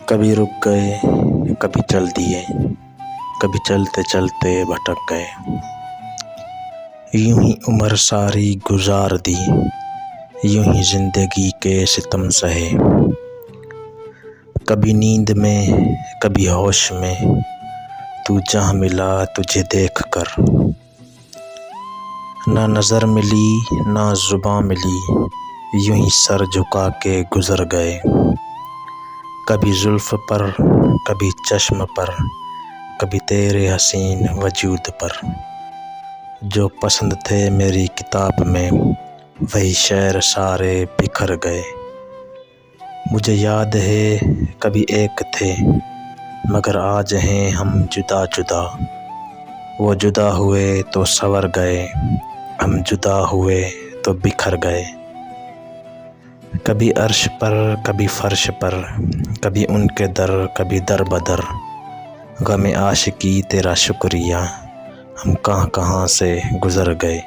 کبھی رک گئے کبھی چل دیے، کبھی چلتے چلتے بھٹک گئے، یوں ہی عمر ساری گزار دی، یوں ہی زندگی کے ستم سہے، کبھی نیند میں کبھی ہوش میں، تو جہاں ملا تجھے دیکھ کر، نہ نظر ملی نہ زباں ملی، یوں ہی سر جھکا کے گزر گئے، کبھی زلف پر کبھی چشم پر، کبھی تیرے حسین وجود پر، جو پسند تھے میری کتاب میں وہی شعر سارے بکھر گئے، مجھے یاد ہے کبھی ایک تھے مگر آج ہیں ہم جدا جدا، وہ جدا ہوئے تو سنور گئے، ہم جدا ہوئے تو بکھر گئے، کبھی عرش پر کبھی فرش پر، کبھی ان کے در کبھی در بدر، غم عاشقی تیرا شکریہ، ہم کہاں کہاں سے گزر گئے۔